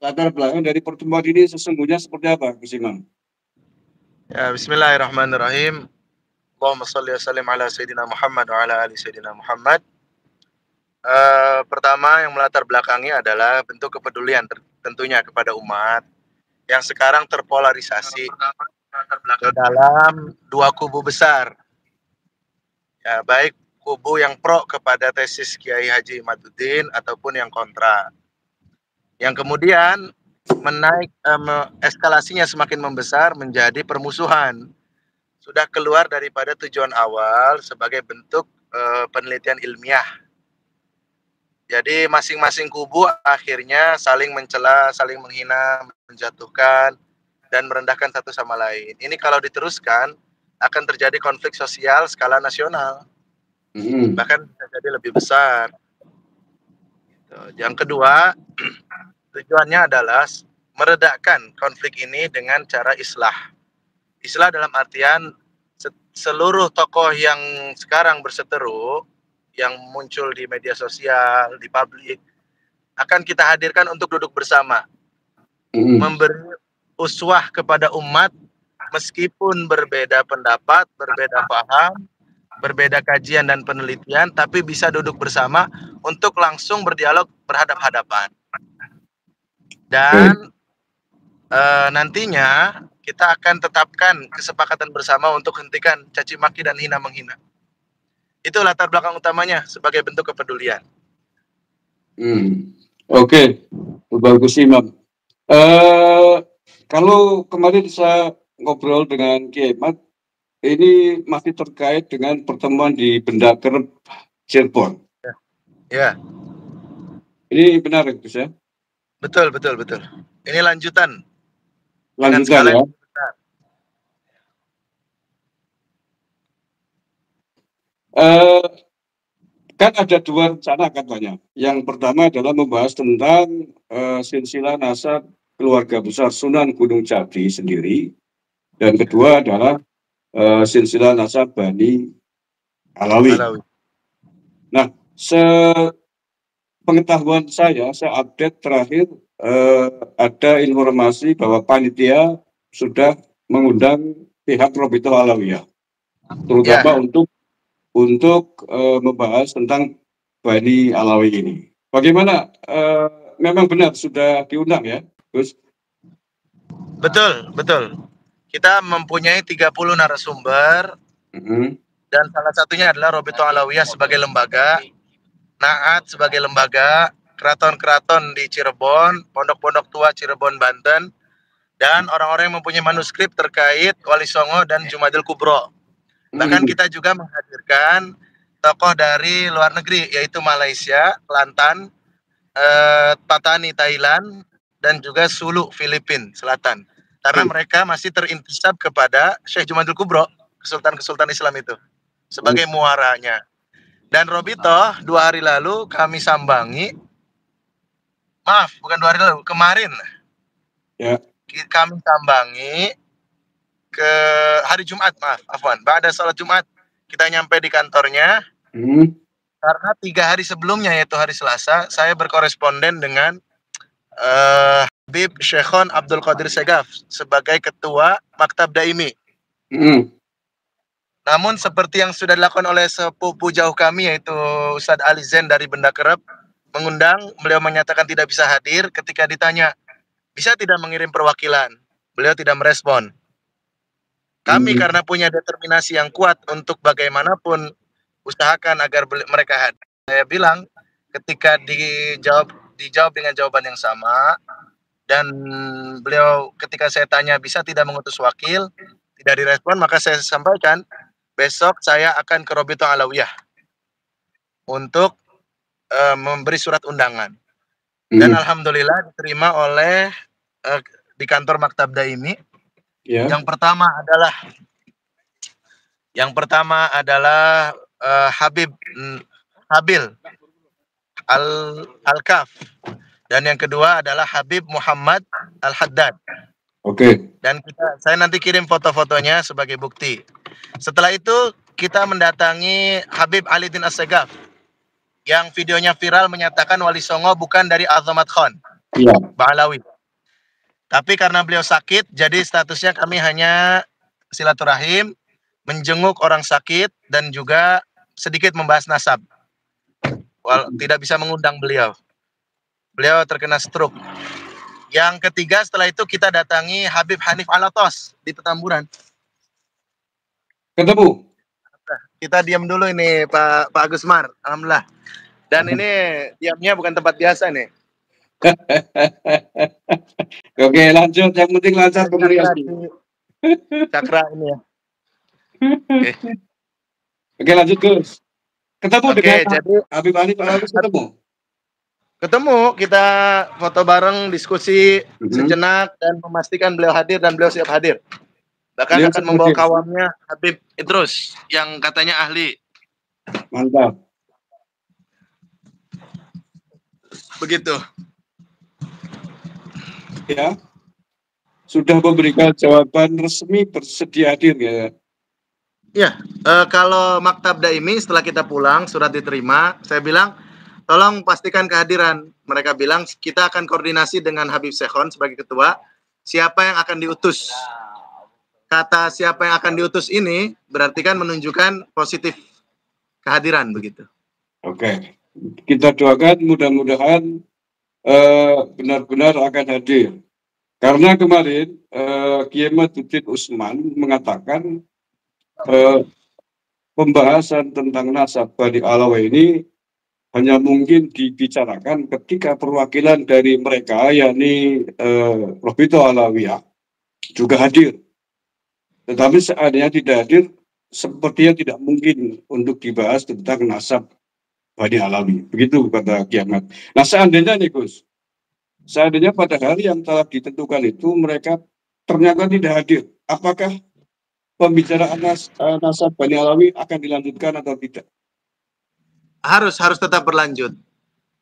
latar belakang dari pertemuan ini sesungguhnya seperti apa, Gus Imam? Ya, bismillahirrahmanirrahim. Allahumma salli wa sallim ala Sayyidina Muhammad wa ala ali Sayyidina Muhammad. Pertama yang melatar belakangi adalah bentuk kepedulian tentunya kepada umat yang sekarang terpolarisasi ke dalam dua kubu besar. Ya, baik kubu yang pro kepada tesis Kiai Haji Imaduddin ataupun yang kontra. Yang kemudian eskalasinya semakin membesar menjadi permusuhan. Sudah keluar daripada tujuan awal sebagai bentuk penelitian ilmiah. Jadi masing-masing kubu akhirnya saling mencela, saling menghina, menjatuhkan, dan merendahkan satu sama lain. Ini kalau diteruskan akan terjadi konflik sosial skala nasional. Bahkan bisa jadi lebih besar. Yang kedua, tujuannya adalah meredakan konflik ini dengan cara islah. Islah dalam artian seluruh tokoh yang sekarang berseteru, yang muncul di media sosial, di publik, akan kita hadirkan untuk duduk bersama. Memberi uswah kepada umat, meskipun berbeda pendapat, berbeda paham, berbeda kajian dan penelitian, tapi bisa duduk bersama untuk langsung berdialog berhadap-hadapan. Dan nantinya kita akan tetapkan kesepakatan bersama untuk hentikan caci maki dan hina menghina. Itu latar belakang utamanya sebagai bentuk kepedulian. Oke, bagus Imam. Kalau kemarin saya ngobrol dengan Kiai Ahmad, ini masih terkait dengan pertemuan di Benda Kerep Cirebon. Ya. Ini benar Gus ya? Betul. Ini lanjutan. Lanjutan ya. Kan ada dua rencana katanya. Yang pertama adalah membahas tentang silsilah nasab keluarga besar Sunan Gunung Jati sendiri, dan kedua adalah silsilah nasab Bani Alawi. Nah, sepengetahuan saya update terakhir ada informasi bahwa panitia sudah mengundang pihak Robito Alawiyah, terutama untuk membahas tentang Bani Alawi ini. Bagaimana? Memang benar sudah diundang ya, Gus? Betul. Kita mempunyai 30 narasumber, dan salah satunya adalah Robito Alawiyah sebagai lembaga, Naat sebagai lembaga, keraton-keraton di Cirebon, pondok-pondok tua Cirebon, Banten, dan orang-orang yang mempunyai manuskrip terkait Wali Songo dan Jumadil Kubro. Bahkan kita juga menghadirkan tokoh dari luar negeri, yaitu Malaysia, Kelantan, Patani, Thailand, dan juga Sulu, Filipina Selatan. Karena mereka masih terintisab kepada Syekh Jumadil Kubro, Kesultanan Islam itu, sebagai muaranya. Dan Robito 2 hari lalu kami sambangi, kemarin kami sambangi ke hari Jumat, Ba'da salat Jumat kita nyampe di kantornya. Karena 3 hari sebelumnya, yaitu hari Selasa, saya berkoresponden dengan Habib Syekhon Abdul Qadir Segaf sebagai ketua Maktab Daimi. Namun seperti yang sudah dilakukan oleh sepupu jauh kami, yaitu Ustadz Ali Zen dari Benda Kerep, mengundang, beliau menyatakan tidak bisa hadir. Ketika ditanya, bisa tidak mengirim perwakilan? Beliau tidak merespon. Kami karena punya determinasi yang kuat untuk bagaimanapun usahakan agar mereka hadir. Saya bilang, ketika dijawab dengan jawaban yang sama, dan beliau ketika saya tanya bisa tidak mengutus wakil, tidak direspon, maka saya sampaikan, besok saya akan ke Robito Alawiyah untuk memberi surat undangan. Dan alhamdulillah diterima oleh di kantor Maktab Daimi. Yang pertama adalah Habil Al-Kaf, dan yang kedua adalah Habib Muhammad Al-Haddad. Dan saya nanti kirim foto-fotonya sebagai bukti. Setelah itu kita mendatangi Habib Ali Din As-Segaf yang videonya viral menyatakan Wali Songo bukan dari Azamat Khan. Iya. Ba'alawi. Tapi karena beliau sakit, jadi statusnya kami hanya silaturahim, menjenguk orang sakit, dan juga sedikit membahas nasab. Tidak bisa mengundang beliau. Beliau terkena stroke. Yang ketiga setelah itu kita datangi Habib Hanif Alatos di Petamburan. Ketemu. Kita diam dulu ini Pak Agusmar, alhamdulillah. Dan ini diamnya bukan tempat biasa nih. Oke, lanjut. Yang penting lancar komunikasi. Cakra ini ya. Oke. Oke, lanjut Gus. Ketemu dengan Habib Hanif Alatos, ketemu, kita foto bareng, diskusi sejenak dan memastikan beliau hadir dan beliau siap hadir. Bahkan beliau akan membawa kawannya Habib Idrus yang katanya ahli. Mantap. Begitu. Ya. Sudah memberikan jawaban resmi bersedia hadir ya. Ya, kalau Maktab Daimi setelah kita pulang, surat diterima, saya bilang, tolong pastikan kehadiran. Mereka bilang, kita akan koordinasi dengan Habib Sekhon sebagai ketua, siapa yang akan diutus. Kata siapa yang akan diutus ini, berarti kan menunjukkan positif kehadiran, begitu. Oke, kita doakan mudah-mudahan benar-benar akan hadir. Karena kemarin Kiai Maduddin Usman mengatakan pembahasan tentang nasab Bani Alawiyah ini hanya mungkin dibicarakan ketika perwakilan dari mereka, yakni Robiqah Alawiyah, juga hadir. Tetapi seandainya tidak hadir, sepertinya tidak mungkin untuk dibahas tentang nasab Bani Alawi. Begitu kata Kiamat. Nah, seandainya nih Gus, seandainya pada hari yang telah ditentukan itu mereka ternyata tidak hadir, apakah pembicaraan nasab Bani Alawi akan dilanjutkan atau tidak? Harus tetap berlanjut.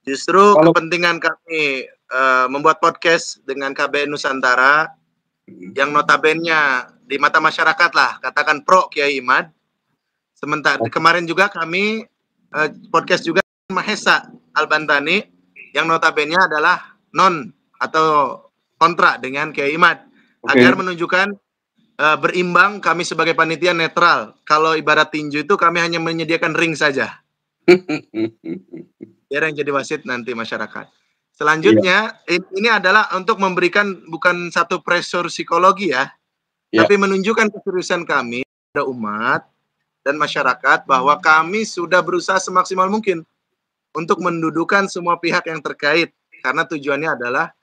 Justru kepentingan kami membuat podcast dengan KBN Nusantara yang notabene di mata masyarakat lah, katakan pro Kiai Imad. Sementara kemarin juga kami podcast juga Mahesa Al-Bantani yang notabene adalah non atau kontra dengan Kiai Imad, agar menunjukkan berimbang, kami sebagai panitia netral. Kalau ibarat tinju itu kami hanya menyediakan ring saja. Biar yang jadi wasit nanti masyarakat. Selanjutnya ini adalah untuk memberikan bukan satu pressure psikologi ya, tapi menunjukkan keseriusan kami pada umat dan masyarakat bahwa kami sudah berusaha semaksimal mungkin untuk mendudukan semua pihak yang terkait, karena tujuannya adalah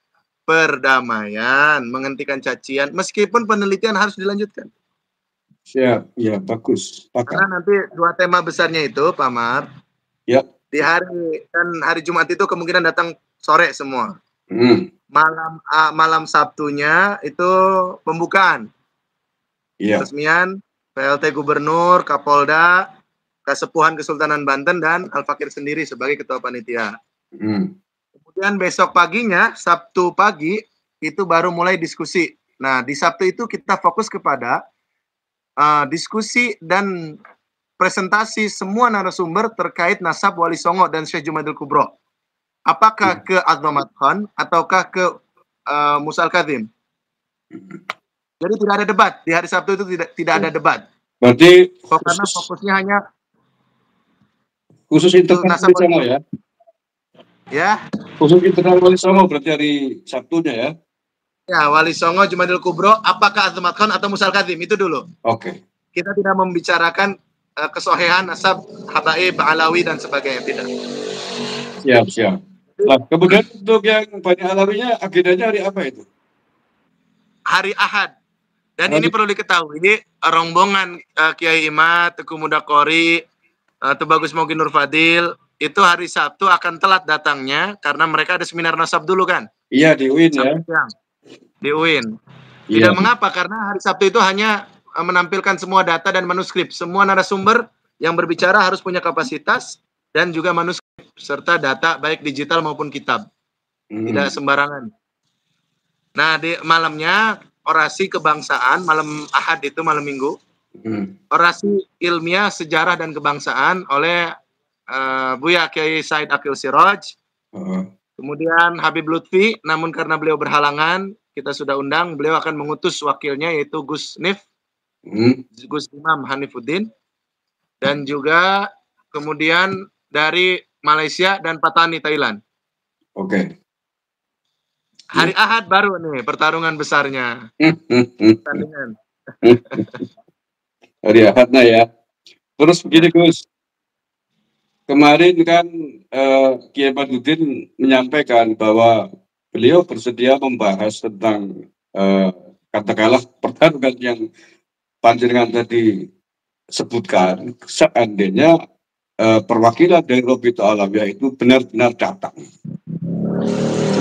perdamaian, menghentikan cacian, meskipun penelitian harus dilanjutkan. Siap, ya bagus. Karena nanti dua tema besarnya itu, Pak Mar. Ya. Di hari Jumat itu kemungkinan datang sore semua. Malam Sabtunya itu pembukaan. Resmian PLT Gubernur, Kapolda, Kasepuhan Kesultanan Banten dan Al-Fakir sendiri sebagai ketua panitia. Kemudian besok paginya, Sabtu pagi, itu baru mulai diskusi. Nah, di Sabtu itu kita fokus kepada diskusi dan presentasi semua narasumber terkait nasab Wali Songo dan Syekh Jumadil Kubro. Apakah ke Azamat Khan ataukah ke Musa Al-Kazim? Jadi tidak ada debat. Di hari Sabtu itu tidak ada debat. Berarti karena fokusnya hanya khusus internal Wali Songo ya? Ya. Khusus internal Wali Songo berarti hari Sabtunya ya? Ya, Wali Songo, Jumadil Kubro, apakah Azamat Khan atau Musa Al-Kazim? Itu dulu. Oke. Kita tidak membicarakan kesohihan, nasab, habaib, alawi, dan sebagainya. Tidak. Siap. Nah, kemudian untuk yang Bani Alawinya, agendanya hari apa itu? Hari Ahad. Dan ini perlu diketahui, ini rombongan Kiai Imad, Teguh Mudakori, Tubagus Mogi Nur Fadil, itu hari Sabtu akan telat datangnya, karena mereka ada seminar nasab dulu kan? Iya, di UIN ya. Di UIN. Tidak mengapa, karena hari Sabtu itu hanya menampilkan semua data dan manuskrip. Semua narasumber yang berbicara harus punya kapasitas dan juga manuskrip serta data baik digital maupun kitab. Tidak sembarangan. Nah, di malamnya orasi kebangsaan, malam Ahad itu malam Minggu. Orasi ilmiah sejarah dan kebangsaan oleh Buya Kiai Said Akil Siraj. Kemudian Habib Lutfi, namun karena beliau berhalangan, kita sudah undang, beliau akan mengutus wakilnya yaitu Gus Nif, Gus Imam Hanifuddin, dan juga kemudian dari Malaysia dan Patani Thailand. Oke. Hari Ahad baru nih pertarungan besarnya. Pertandingan. Hari Ahadnya ya. Terus begini Gus, kemarin kan Kiai Madudin menyampaikan bahwa beliau bersedia membahas tentang katakanlah pertarungan yang panjenengan tadi sebutkan, seandainya perwakilan dari Robito Alawiyah itu benar-benar datang.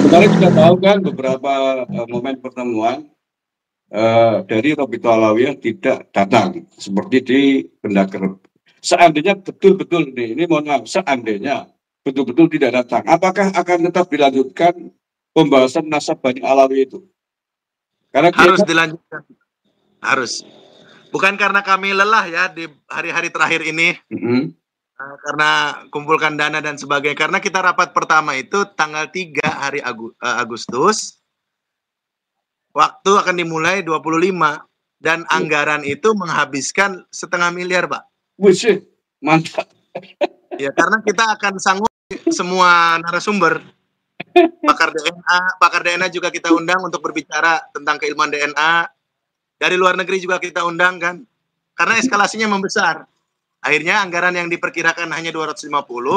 Sebenarnya kita tahu kan beberapa momen pertemuan dari Robito Alawiyah tidak datang, seperti di Benda Kerep. Seandainya betul-betul ini mohon maaf, seandainya betul-betul tidak datang, apakah akan tetap dilanjutkan pembahasan nasab Bani Alawi itu? Karena harus dilanjutkan, harus. Bukan karena kami lelah ya di hari-hari terakhir ini, karena kumpulkan dana dan sebagainya. Karena kita rapat pertama itu tanggal 3 hari Agustus, waktu akan dimulai 25, dan anggaran itu menghabiskan 1,5 miliar, Pak. Wih, mantap. Ya, karena kita akan sanggup semua narasumber. Pakar DNA juga kita undang untuk berbicara tentang keilmuan DNA. Dari luar negeri juga kita undang kan. Karena eskalasinya membesar. Akhirnya anggaran yang diperkirakan hanya 250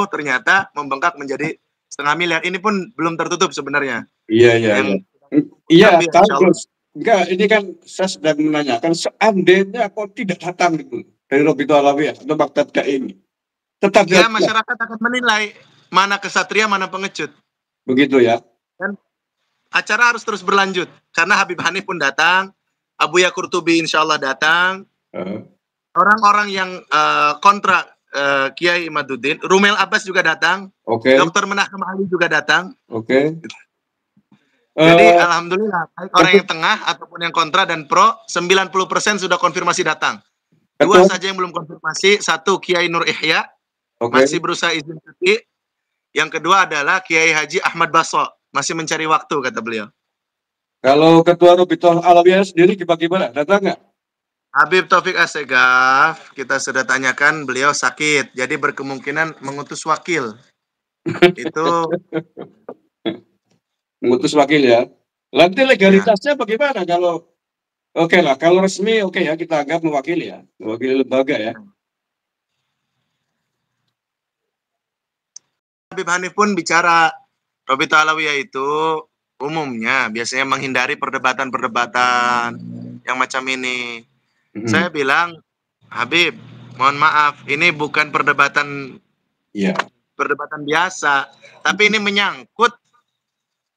ternyata membengkak menjadi 1,5 miliar. Ini pun belum tertutup sebenarnya. Iya, tahu. Enggak, ini kan saya sedang menanyakan seandainya kok tidak datang gitu dari Robito Alawiyah atau Maktab ini. Tetap ya masyarakat akan menilai mana kesatria, mana pengecut. Begitu ya. Dan acara harus terus berlanjut karena Habib Hanif pun datang, Abuya Qurtubi insya Allah datang. Orang-orang yang kontra Kiai Imaduddin, Rumel Abbas juga datang. Dr. Menahkem Ali juga datang. Jadi alhamdulillah orang yang tengah ataupun yang kontra dan pro 90% sudah konfirmasi datang. 2 saja yang belum konfirmasi, 1 Kiai Nur Ihya masih berusaha izin cuti. Yang kedua adalah Kiai Haji Ahmad Baso masih mencari waktu kata beliau. Kalau Ketua Robito Alawiyah sendiri gimana? Datang nggak? Habib Taufik Assegaf kita sudah tanyakan beliau sakit, jadi berkemungkinan mengutus wakil. Itu mengutus wakil ya. Nanti legalitasnya bagaimana kalau lah kalau resmi ya kita anggap mewakili ya, mewakili lembaga ya. Habib Hanif pun bicara Robito Alawiyah itu umumnya biasanya menghindari perdebatan-perdebatan yang macam ini. Saya bilang, Habib, mohon maaf, ini bukan perdebatan perdebatan biasa, tapi ini menyangkut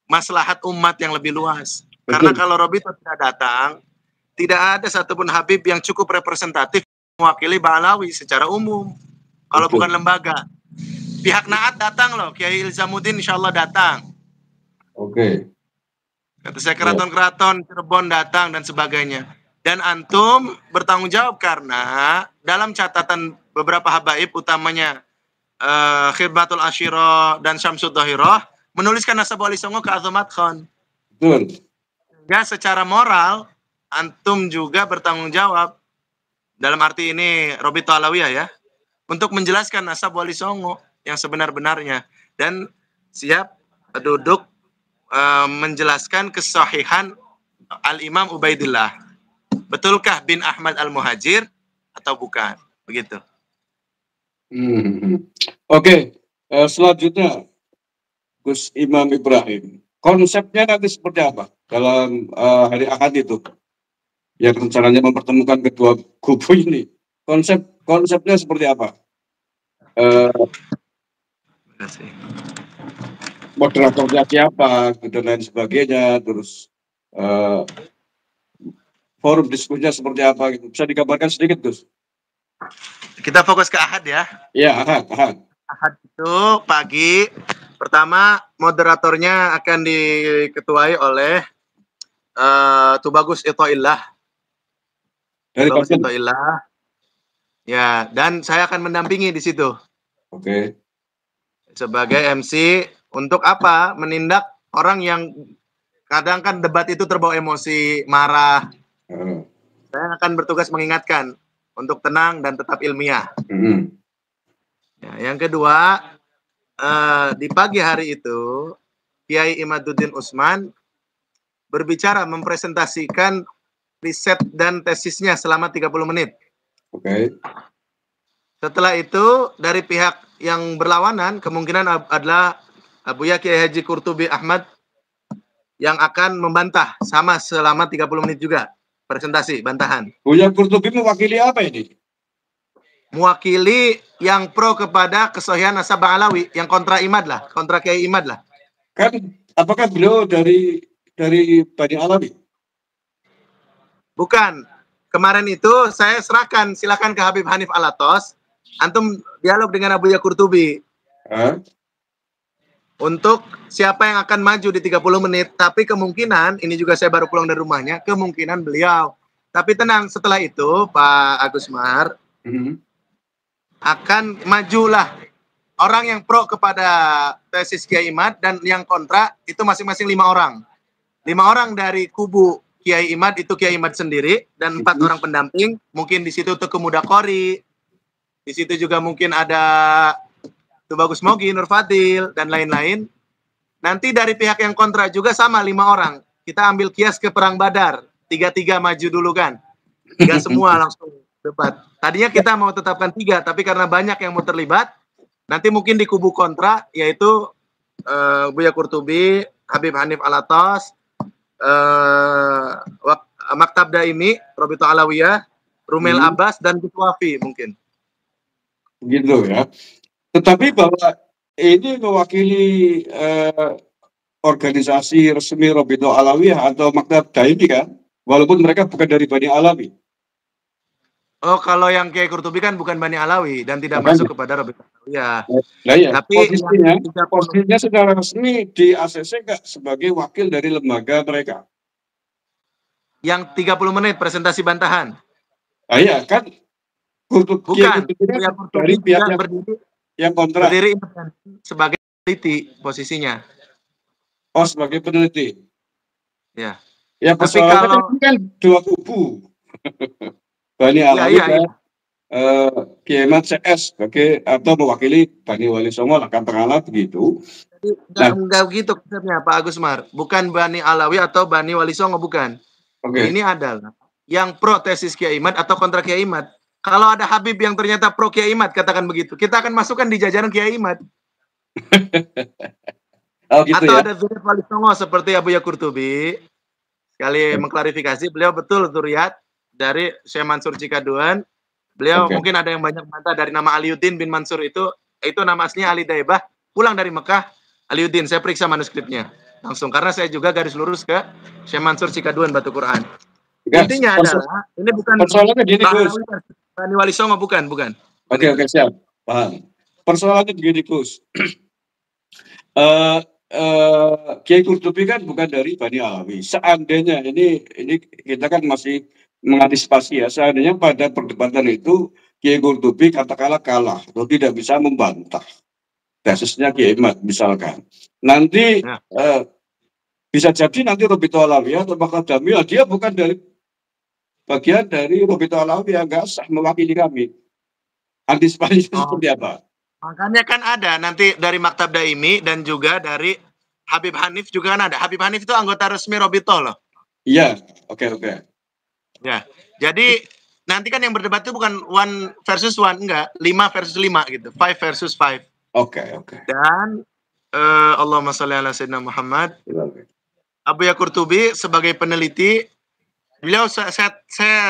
maslahat umat yang lebih luas. Karena kalau Robito tidak datang, tidak ada satupun Habib yang cukup representatif mewakili Ba'alawi secara umum. Kalau bukan lembaga. Pihak Naat datang loh, Kiai Ilzamuddin insya Allah datang. Kata saya keraton-keraton, Cirebon datang dan sebagainya. Dan antum bertanggung jawab karena dalam catatan beberapa habaib utamanya Khidmatul Asyiro dan Syamsud Dhahiroh menuliskan nasab Wali Songo ke Azamat Khan. Ya secara moral antum juga bertanggung jawab dalam arti ini Robito Alawiyah ya untuk menjelaskan nasab Wali Songo yang sebenar-benarnya dan siap duduk menjelaskan kesahihan Al-Imam Ubaidillah. Betulkah bin Ahmad Al-Muhajir atau bukan? Begitu. Selanjutnya Gus Imam Ibrahim. Konsepnya nanti seperti apa dalam hari Ahad itu? Yang rencananya mempertemukan kedua kubu ini. Konsepnya seperti apa? Moderatornya siapa dan lain sebagainya, terus forum diskusinya seperti apa gitu. Bisa digambarkan sedikit, Gus? Kita fokus ke Ahad ya. Iya, Ahad. Ahad itu pagi pertama moderatornya akan diketuai oleh Tubagus Itoillah. Dari Itoillah. Ya, dan saya akan mendampingi di situ. Sebagai MC Untuk apa? Menindak orang yang kadang kan debat itu terbawa emosi, marah. Saya akan bertugas mengingatkan untuk tenang dan tetap ilmiah. Ya, yang kedua, di pagi hari itu Kiai Imaduddin Usman berbicara mempresentasikan riset dan tesisnya selama 30 menit. Oke. Setelah itu dari pihak yang berlawanan kemungkinan adalah Abuya Kiai Haji Qurtubi Ahmad yang akan membantah sama selama 30 menit juga presentasi bantahan. Buya Qurtubi mewakili apa ini? Mewakili yang pro kepada kesohian nasabah Alawi, yang kontra Imad lah, kontra Kiai Imad lah. Kan apakah beliau dari Bani Alawi? Bukan. Kemarin itu saya serahkan, silakan ke Habib Hanif Alatos, antum dialog dengan Abuya Qurtubi. Untuk siapa yang akan maju di 30 menit, tapi kemungkinan, ini juga saya baru pulang dari rumahnya, kemungkinan beliau. Tapi tenang, setelah itu Pak Agus Mar akan majulah orang yang pro kepada tesis Kiai Imad dan yang kontra itu masing-masing 5 orang. 5 orang dari kubu Kiai Imad itu Kiai Imad sendiri dan 4 orang pendamping. Mungkin di situ Teguh Mudakori, di situ juga mungkin ada Tubagus Mogi, Nur Fadil dan lain-lain. Nanti dari pihak yang kontra juga sama 5 orang. Kita ambil kias ke perang Badar, 3-3 maju dulu kan. 3 semua langsung debat. Tadinya kita mau tetapkan 3, tapi karena banyak yang mau terlibat, nanti mungkin di kubu kontra, yaitu Buya Qurtubi, Habib Hanif Alatos, Maktab Daimi, Robito Alawiyah, Rumel Abbas, dan Guswafi mungkin. Gitu ya. Tetapi bahwa ini mewakili organisasi resmi Robito Alawiyah atau Maktab Daimi kan, walaupun mereka bukan dari Bani Alawi. Oh, kalau yang Kiai Qurtubi kan bukan Bani Alawi dan tidak masuk kepada Robito Alawiyah. Nah, iya. Tapi posisinya secara resmi di ACC nggak sebagai wakil dari lembaga mereka. Yang 30 menit presentasi bantahan. Ah, iya kan. Bukan. Dari pihak yang kontra. Berdiri sebagai peneliti posisinya. Oh, sebagai peneliti. Ya. Ya, persoalannya kan 2 kubu. Bani Alawi dan Kiai Imad CS sebagai atau mewakili Bani Wali Songo lah katakanlah begitu. Enggak gitu konsepnya Pak Agus Mar. Bukan Bani Alawi atau Bani Wali Songo, bukan. Ini adalah yang pro tesis Kiai Imad atau kontra Kiai Imad. Kalau ada Habib yang ternyata pro Kiai Imad, katakan begitu, kita akan masukkan di jajaran Kiai Imad. Oh, gitu atau ya? ada Zuriyat Wali Songo seperti Abuya Qurtubi. Sekali mengklarifikasi, beliau betul Zuriyat dari Syekh Mansur Cikaduan. Beliau mungkin ada yang banyak bantah dari nama Aliuddin bin Mansur itu nama aslinya Ali Daibah, pulang dari Mekah. Aliuddin, saya periksa manuskripnya langsung karena saya juga garis lurus ke Syekh Mansur Cikaduan Batu Quran. Intinya adalah ini bukan persoalannya gini, Gus. Bani Wali Songo, bukan. Oke, siap, paham. Persoalannya begini, Gus. Kiai Qurtubi kan bukan dari Bani Alawi. Seandainya ini kita kan masih mengantisipasi ya, seandainya pada perdebatan itu Kiai Qurtubi katakanlah kalah atau tidak bisa membantah tesisnya Kiai Imad misalkan, nanti bisa jadi nanti Robito Alawiyah atau Maktab Daimi dia bukan dari bagian dari Robito Alawiyah, nggak sah mewakili kami. Antisipasi seperti apa? Makanya kan ada nanti dari Maktab Daimi dan juga dari Habib Hanif juga kan ada. Habib Hanif itu anggota resmi Robito loh. Iya, oke. Ya, jadi nanti kan yang berdebat itu bukan 1 versus 1, enggak, 5 versus 5 gitu, 5 versus 5. Oke. Dan Allahumma sholli ala sayyidina Muhammad. Abuya Qurtubi sebagai peneliti, beliau saya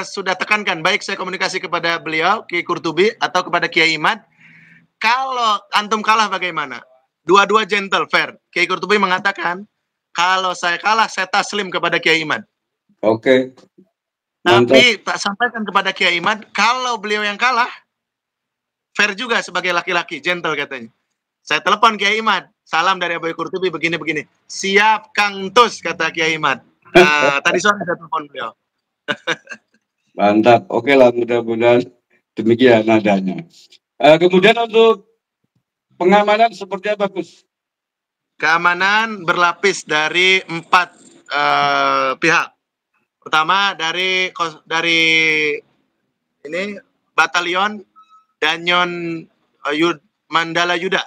sudah tekankan, baik saya komunikasi kepada beliau, Kiai Qurtubi, atau kepada Kiai Imad, kalau antum kalah bagaimana? Dua-dua gentle, fair. Kiai Qurtubi mengatakan, kalau saya kalah, saya taslim kepada Kiai Imad. Oke. Tapi tak sampaikan kepada Kiai Imad, kalau beliau yang kalah, fair juga sebagai laki-laki, gentle katanya. Saya telepon Kiai Imad, salam dari Abuya Qurtubi, begini. Siap Kang Tus, kata Kiai Imad. Tadi sore saya telepon beliau. Mantap, oke lah, mudah-mudahan demikian nadanya. Kemudian untuk pengamanan seperti apa, Gus? Keamanan berlapis dari 4 pihak. Pertama dari ini Batalion Danyon Mandala Yuda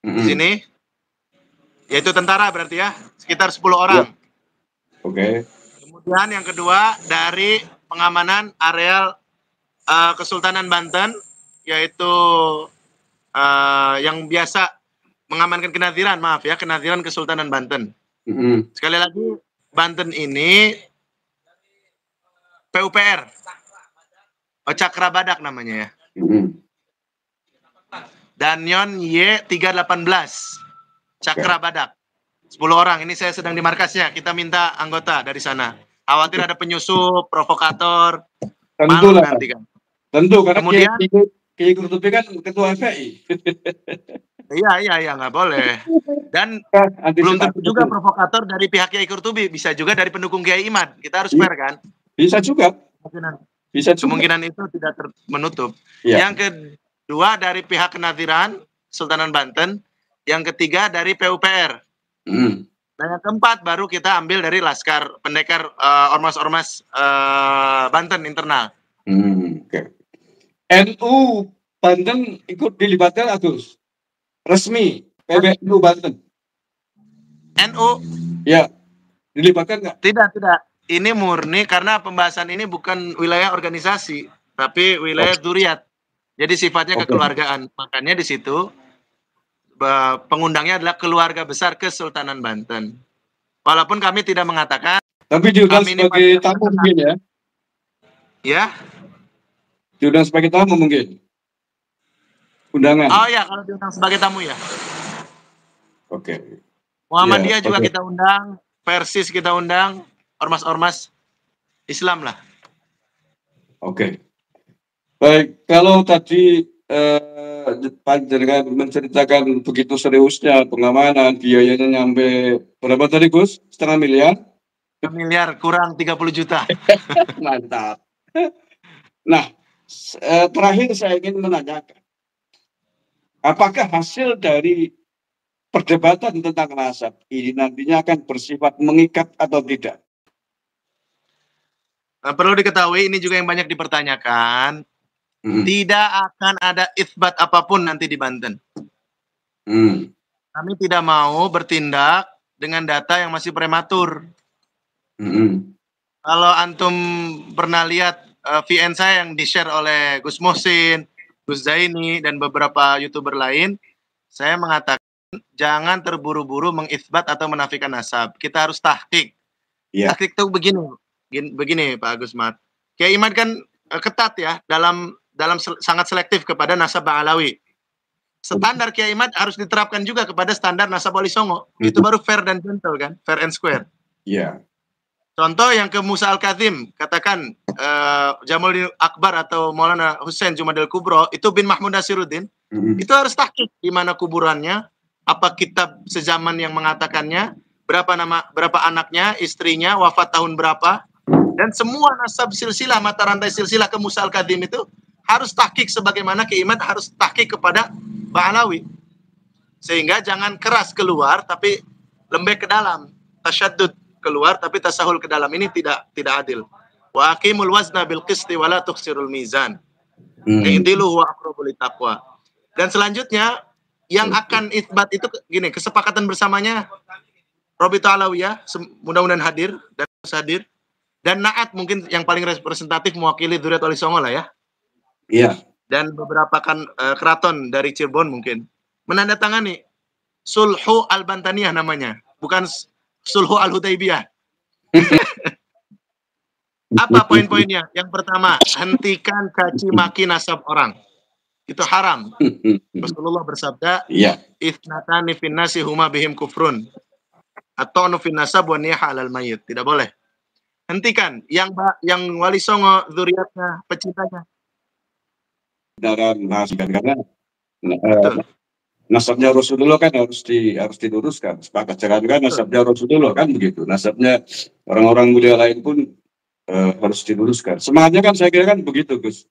di sini, yaitu tentara berarti ya, sekitar 10 orang. Oke. Kemudian yang kedua dari pengamanan areal Kesultanan Banten, yaitu yang biasa mengamankan kenadiran, maaf ya, kenadiran Kesultanan Banten. Sekali lagi, Banten ini PUPR, Cakra Badak namanya ya. Danyon Y318, Cakra Badak. 10 orang, ini saya sedang di markasnya, kita minta anggota dari sana. Khawatir ada penyusup, provokator, Tentu lah. nanti kan. Tentu, karena kemudian Kiai Qurtubi kan ketua FPI. Iya, nggak boleh. Dan belum tentu juga provokator dari pihak Kiai Qurtubi, bisa juga dari pendukung Kiai Imad. Kita harus fair kan? Bisa juga. Kemungkinan itu tidak menutup. Ya. Yang kedua dari pihak kenadiran Sultanan Banten, yang ketiga dari PUPR. Dan yang keempat baru kita ambil dari Laskar Pendekar ormas-ormas Banten internal. Okay. NU Banten ikut dilibatkan Agus? Resmi PBNU Banten? NU? Ya, dilibatkan nggak? Tidak. Ini murni karena pembahasan ini bukan wilayah organisasi, tapi wilayah dzurriyat. Jadi sifatnya kekeluargaan. Makanya di situ pengundangnya adalah keluarga besar Kesultanan Banten. Walaupun kami tidak mengatakan. Tapi diundang sebagai tamu mungkin ya? Ya? Diundang sebagai tamu mungkin? Undangan? Oh ya, kalau diundang sebagai tamu ya. Oke. Muhammadiyah juga kita undang, Persis kita undang, ormas-ormas Islam lah. Oke. Baik, kalau tadi Panjenengan menceritakan begitu seriusnya pengamanan, biayanya nyampe berapa tadi Gus? 0,5 miliar? 1 miliar kurang 30 juta. Mantap. Nah, terakhir saya ingin menanyakan, apakah hasil dari perdebatan tentang nasab ini nantinya akan bersifat mengikat atau tidak? Perlu diketahui, ini juga yang banyak dipertanyakan. Tidak akan ada itsbat apapun nanti di Banten. Kami tidak mau bertindak dengan data yang masih prematur. Kalau antum pernah lihat VN saya yang di-share oleh Gus Muhsin, Gus Zaini, dan beberapa YouTuber lain, saya mengatakan jangan terburu-buru mengitsbat atau menafikan nasab. Kita harus tahqiq. Tahqiq itu begini Pak Agus Mat. Kiai Imad kan ketat ya dalam sangat selektif kepada nasab Ba'alawi. Standar Kiai Imad harus diterapkan juga kepada standar nasab Wali Songo. Itu baru fair dan gentle kan, fair and square. Iya. Contoh yang ke Musa Al-Kazim, katakan Jamaluddin Akbar atau Maulana Hussein Jumadil Kubro, itu bin Mahmud Nasiruddin, itu harus tahqiq di mana kuburannya, apa kitab sezaman yang mengatakannya, berapa anaknya, istrinya, wafat tahun berapa, dan semua nasab silsilah, mata rantai silsilah ke Musa Al-Kazim itu harus tahqiq sebagaimana Kiai Imad harus tahqiq kepada Ba'alawi. Sehingga jangan keras keluar tapi lembek ke dalam, tasyaddud keluar tapi tasahul ke dalam, ini tidak adil. Wa aqimul wazna bil qisti wa la tukhsirul mizan. I'dilu huwa aqrabu littaqwa. Dan selanjutnya yang akan itsbat itu gini, kesepakatan bersamanya Robito Alawiyah mudah-mudahan hadir dan hadir, dan Naat mungkin yang paling representatif mewakili Dzurriyyat Wali Songo lah ya. Iya. Dan beberapa kan keraton dari Cirebon mungkin menandatangani Sulhu Al-Bantaniyah namanya, bukan Sulhu Al-Hudaybiyah. Apa poin-poinnya? Yang pertama, hentikan caci maki nasab orang. Itu haram. Rasulullah bersabda, "Itsnatani fin nasi huma bihim kufrun. Atau fin nasab wa niyaha 'alal mayyit." Tidak boleh. Hentikan yang Wali Songo dzurriyyatnya, pecintanya. Karena nasabnya Rasulullah kan harus diluruskan. Sepakat kan nasabnya Rasulullah kan begitu. Nasabnya orang-orang mulia lain pun harus diluruskan. Semangatnya kan saya kira kan begitu, Gus.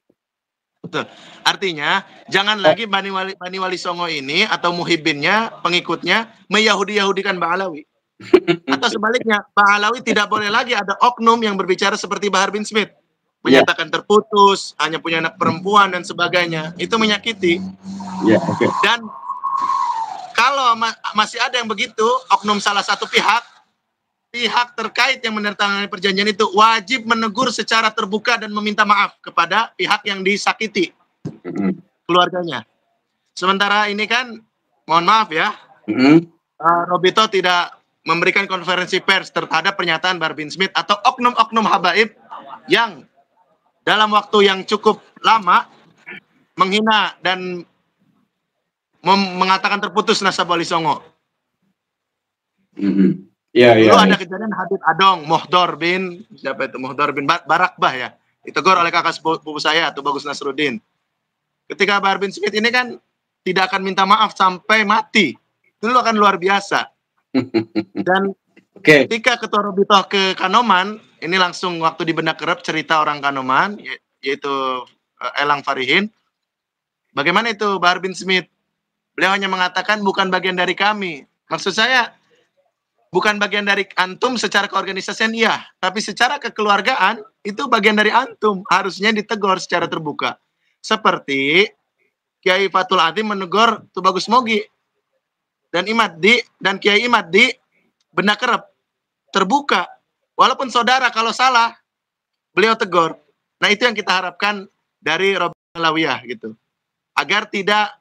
Betul. Artinya jangan lagi Bani Wali Songo ini atau muhibbinnya, pengikutnya meyahudi-yahudikan Mbak Alawi. Atau sebaliknya, Pak Alawi tidak boleh lagi ada oknum yang berbicara seperti Bahar bin Smith, menyatakan terputus, hanya punya anak perempuan dan sebagainya. Itu menyakiti. Dan kalau masih ada yang begitu, oknum salah satu pihak terkait yang menandatangani perjanjian itu wajib menegur secara terbuka dan meminta maaf kepada pihak yang disakiti, keluarganya. Sementara ini kan, mohon maaf ya, Robito tidak memberikan konferensi pers terhadap pernyataan Bahar bin Smith atau oknum-oknum habaib yang dalam waktu yang cukup lama menghina dan mengatakan terputus nasab Wali Songo. Dulu ada kejadian Habib Adong, Mohdor bin Barakbah ya, ditegur oleh kakak sepupu saya atau Bagus Nasruddin. Ketika Bahar bin Smith ini kan tidak akan minta maaf sampai mati, itu akan luar biasa. Dan ketika Ketua Robito ke Kanoman, ini langsung waktu di Benda Kerep cerita orang Kanoman, yaitu Elang Farihin. Bagaimana itu Bahar bin Smith? Beliau hanya mengatakan bukan bagian dari kami. Maksud saya, bukan bagian dari antum secara keorganisasian iya, tapi secara kekeluargaan itu bagian dari antum, harusnya ditegur secara terbuka. Seperti Kiai Fatul Adzim menegur Tubagus Mogi dan Kiai Imad di Benda Kerep, terbuka. Walaupun saudara kalau salah, beliau tegur. Nah, itu yang kita harapkan dari Robi Alawiyah gitu. Agar tidak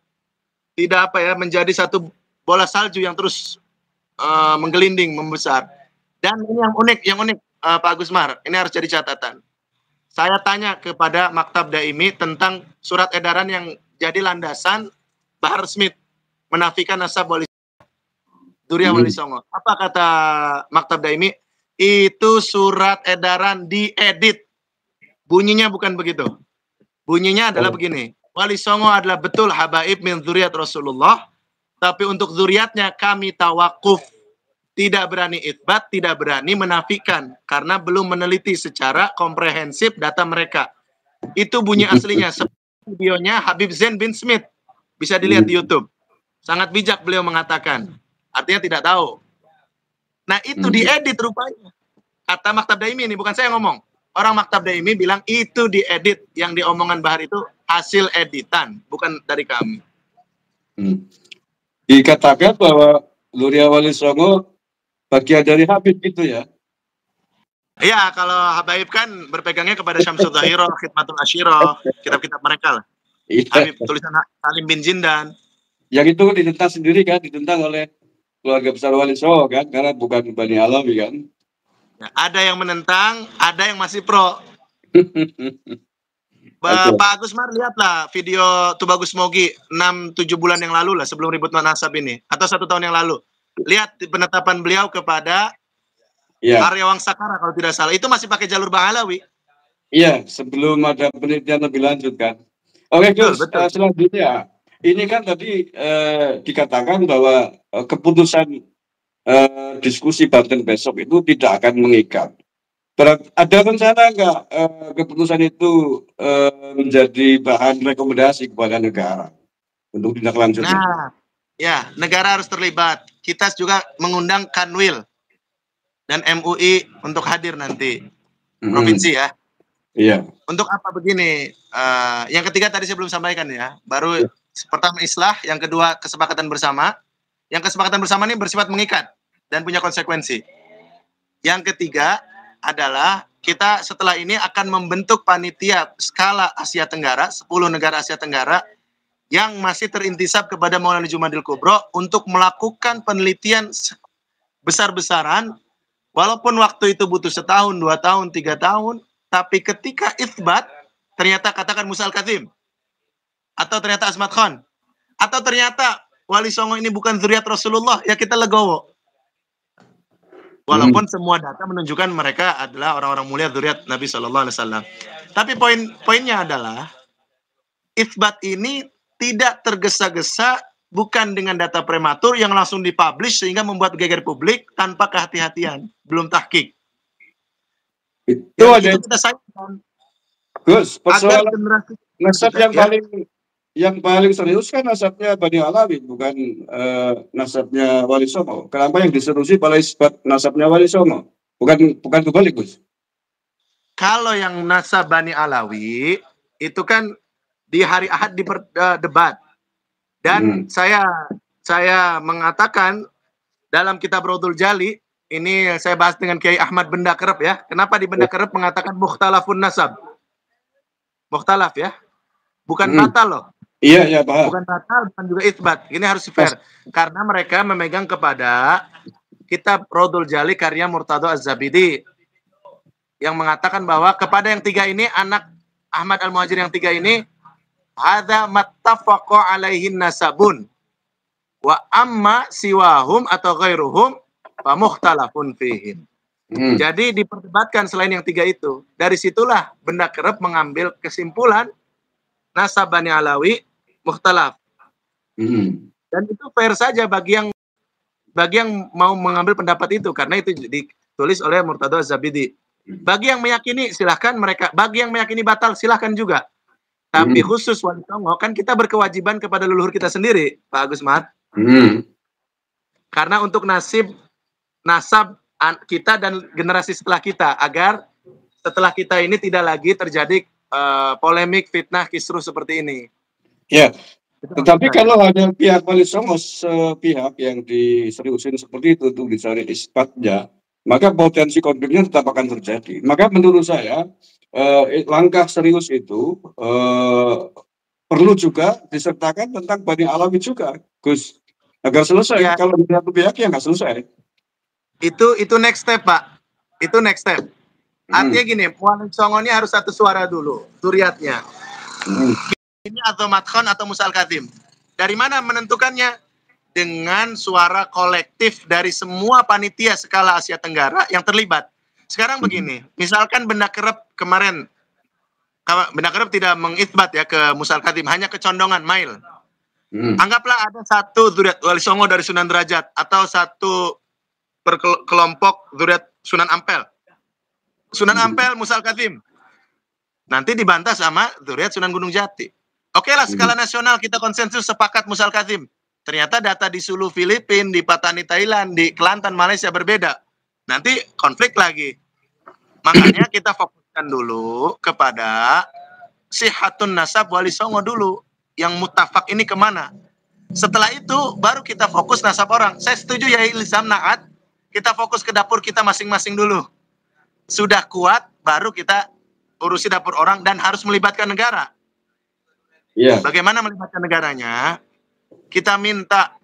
menjadi satu bola salju yang terus menggelinding, membesar. Dan ini yang unik Pak Gusmar, ini harus jadi catatan. Saya tanya kepada Maktab Daimi tentang surat edaran yang jadi landasan Bahar Smith menafikan nasab Wali Duriya Wali Songo. Apa kata Maktab Daimi? Itu surat edaran diedit. Bunyinya bukan begitu. Bunyinya adalah begini. Wali Songo adalah betul habaib min dzurriyyat Rasulullah, tapi untuk zuriatnya kami tawakuf, tidak berani itsbat, tidak berani menafikan karena belum meneliti secara komprehensif data mereka. Itu bunyi aslinya. Videonya Habib Zain bin Smith, bisa dilihat di YouTube. Sangat bijak beliau mengatakan. Artinya tidak tahu. Nah, itu diedit rupanya. Kata Maktab Daimi ini, bukan saya ngomong. Orang Maktab Daimi bilang itu diedit, yang diomongan Bahar itu hasil editan, bukan dari kami. Dikatakan bahwa Duriya Wali Songo bagian dari Habib gitu ya? Iya, kalau Habaib kan berpegangnya kepada Syamsul Zahiro, Khidmatul Asyiro, kitab-kitab mereka lah. Habib tulisan Salim bin Jindan. Yang itu ditentang sendiri kan, ditentang oleh keluarga besar Wali Songo kan, karena bukan Bani Alawi kan. Ya, ada yang menentang, ada yang masih pro. Pak Agus Mar, lihatlah video Tubagus Mogi 6-7 bulan yang lalu lah, sebelum ribut nasab ini, atau 1 tahun yang lalu. Lihat penetapan beliau kepada Arya Wangsakara kalau tidak salah. Itu masih pakai jalur Bang Alawi. Iya, sebelum ada penelitian lebih lanjut kan. Oke, Gus, selanjutnya. Ini kan tadi dikatakan bahwa keputusan diskusi Banten besok itu tidak akan mengikat. Ada rencana nggak keputusan itu menjadi bahan rekomendasi kepada negara untuk tindak lanjut? Nah, ya, negara harus terlibat. Kita juga mengundang Kanwil dan MUI untuk hadir nanti, provinsi ya. Iya. Untuk apa begini? Yang ketiga tadi saya belum sampaikan ya. Baru pertama islah, yang kedua kesepakatan bersama. Yang kesepakatan bersama ini bersifat mengikat dan punya konsekuensi. Yang ketiga adalah kita setelah ini akan membentuk panitia skala Asia Tenggara, 10 negara Asia Tenggara yang masih terintisab kepada Maulana Jumadil Kubro untuk melakukan penelitian besar-besaran, walaupun waktu itu butuh 1 tahun, 2 tahun, 3 tahun, tapi ketika itsbat, ternyata katakan Musa Al-Kazim, atau ternyata Asmat Khan, atau ternyata Wali Songo ini bukan zuriat Rasulullah, ya kita legowo. Walaupun semua data menunjukkan mereka adalah orang-orang mulia zuriat Nabi Shallallahu Alaihi Wasallam. Tapi poinnya adalah itsbat ini tidak tergesa-gesa, bukan dengan data prematur yang langsung dipublish sehingga membuat geger publik tanpa kehati-hatian, belum tahqiq. Itu kita sayangkan. Gus, agar generasi nasab yang ya. paling serius kan nasabnya Bani Alawi, bukan nasabnya Wali Songo. Kenapa yang diserusi pada isbat nasabnya Wali Songo? Bukan kebalik, Gus. Kalau yang nasab Bani Alawi itu kan di hari Ahad debat. Dan saya mengatakan dalam kitab Raudhul Jali, ini saya bahas dengan Kiai Ahmad Benda Kerep ya. Kenapa di Benda Kerep mengatakan mukhtalafun nasab? Mukhtalaf ya. Bukan batal loh. Iya, paham. Bukan batal, bukan juga isbat. Ini harus fair. Karena mereka memegang kepada kitab Raudhul Jali karya Murtado Az-Zabidi yang mengatakan bahwa kepada yang tiga ini, anak Ahmad Al-Muhajir yang tiga ini, hadza mattafaqa alaihin nasabun wa amma siwahum atau ghairuhum fa mukhtalafun fihim. Jadi diperdebatkan selain yang tiga itu. Dari situlah Benda Kerep mengambil kesimpulan nasab Bani Alawi mukhtalaf. Dan itu fair saja bagi yang mau mengambil pendapat itu, karena itu ditulis oleh Murtado Az-Zabidi. Bagi yang meyakini silahkan mereka, bagi yang meyakini batal silahkan juga. Tapi khusus Wali Songo kan kita berkewajiban kepada leluhur kita sendiri, Pak Agus Mat. Karena untuk nasab kita dan generasi setelah kita, agar setelah kita ini tidak lagi terjadi polemik, fitnah, kisruh seperti ini. Ya, tetapi kalau hanya pihak Wali Songo sepihak yang diseriusin seperti itu untuk dicari isbatnya, maka potensi konfliknya tetap akan terjadi. Maka menurut saya langkah serius itu perlu juga disertakan tentang Bani Alawi juga, Gus, agar selesai. Ya. Kalau di satu pihak ya nggak selesai. Itu next step, Pak. Itu next step. Artinya gini, Wali Songo ini harus satu suara dulu, zuriatnya. Ini atau Madkhon atau Musa Al-Kadhim. Dari mana menentukannya? Dengan suara kolektif dari semua panitia skala Asia Tenggara yang terlibat. Sekarang begini, misalkan Benda Kerep kemarin, Benda Kerep tidak mengithbat ya ke Musa Al-Kadhim, hanya kecondongan, mail. Anggaplah ada satu zuriat Wali Songo dari Sunan Derajat, atau satu kelompok zuriat Sunan Ampel. Sunan Ampel, Musa Al-Kadhim. Nanti dibantah sama zuriat Sunan Gunung Jati. Oke lah, skala nasional kita konsensus sepakat Musa Al-Kadhim. Ternyata data di Sulu Filipina, di Patani Thailand, di Kelantan Malaysia berbeda. Nanti konflik lagi. Makanya kita fokuskan dulu kepada sihatun nasab Wali Songo dulu. Yang mutafak ini kemana? Setelah itu baru kita fokus nasab orang. Saya setuju ya Ilzam Naat. Kita fokus ke dapur kita masing-masing dulu. Sudah kuat, baru kita urusi dapur orang dan harus melibatkan negara. Yeah. Bagaimana melibatkan negaranya? Kita minta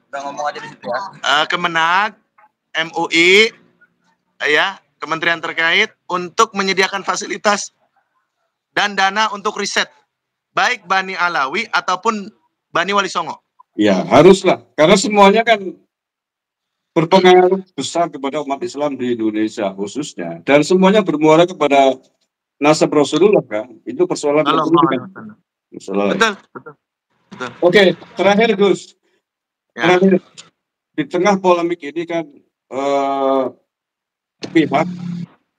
Kemenag, MUI, ya, kementerian terkait untuk menyediakan fasilitas dan dana untuk riset, baik Bani Alawi ataupun Bani Wali Songo. Ya, haruslah, karena semuanya kan berpengaruh besar kepada umat Islam di Indonesia khususnya, dan semuanya bermuara kepada nasab Rasulullah kan. Itu persoalan kan. Betul. Oke, terakhir Gus. Ya. Terakhir, di tengah polemik ini kan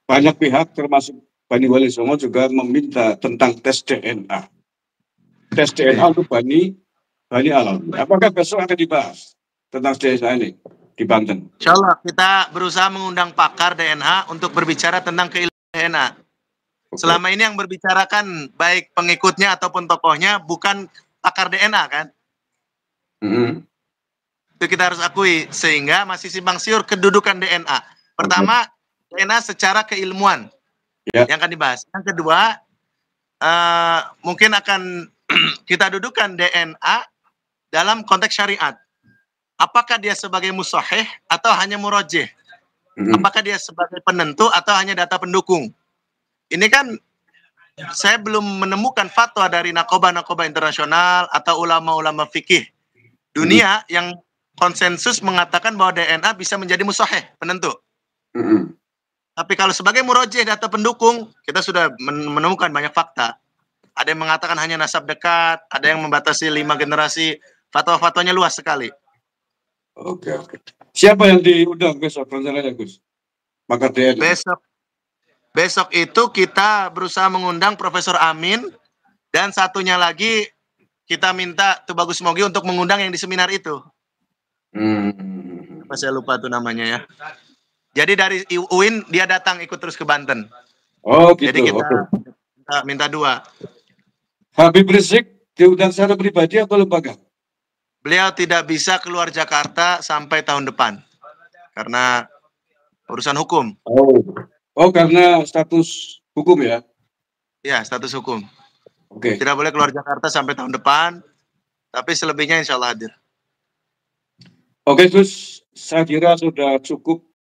banyak pihak termasuk Bani Wali Songo juga meminta tentang tes DNA. Tes DNA untuk Bani Alawi. Apakah besok akan dibahas tentang DNA ini di Banten? Insya Allah kita berusaha mengundang pakar DNA untuk berbicara tentang keilmuan DNA. Selama ini yang berbicarakan baik pengikutnya ataupun tokohnya bukan pakar DNA kan? Itu kita harus akui, sehingga masih simpang siur kedudukan DNA. Pertama, DNA secara keilmuan yang akan dibahas. Yang kedua, mungkin akan kita dudukan DNA dalam konteks syariat. Apakah dia sebagai musahih atau hanya murajih? Apakah dia sebagai penentu atau hanya data pendukung? Ini kan saya belum menemukan fatwa dari nakoba internasional atau ulama-ulama fikih dunia yang konsensus mengatakan bahwa DNA bisa menjadi musahih, penentu. Tapi kalau sebagai murajih data pendukung, kita sudah menemukan banyak fakta. Ada yang mengatakan hanya nasab dekat, ada yang membatasi 5 generasi, fatwa-fatwanya luas sekali. Oke. Siapa yang diundang besok rencananya, Gus? Pakar DNA. Besok itu kita berusaha mengundang Profesor Amin Dan satunya lagi kita minta Tubagus Mogi untuk mengundang yang di seminar itu. Apa saya lupa tuh namanya ya. Jadi dari UIN dia datang ikut terus ke Banten. Oh gitu. Jadi kita minta 2. Habib Rizik diundang secara pribadi atau lembaga? Beliau tidak bisa keluar Jakarta sampai tahun depan karena urusan hukum. Oh karena status hukum ya? Ya, status hukum. Oke. Tidak boleh keluar Jakarta sampai tahun depan, tapi selebihnya insya Allah hadir. Oke Gus, saya kira sudah cukup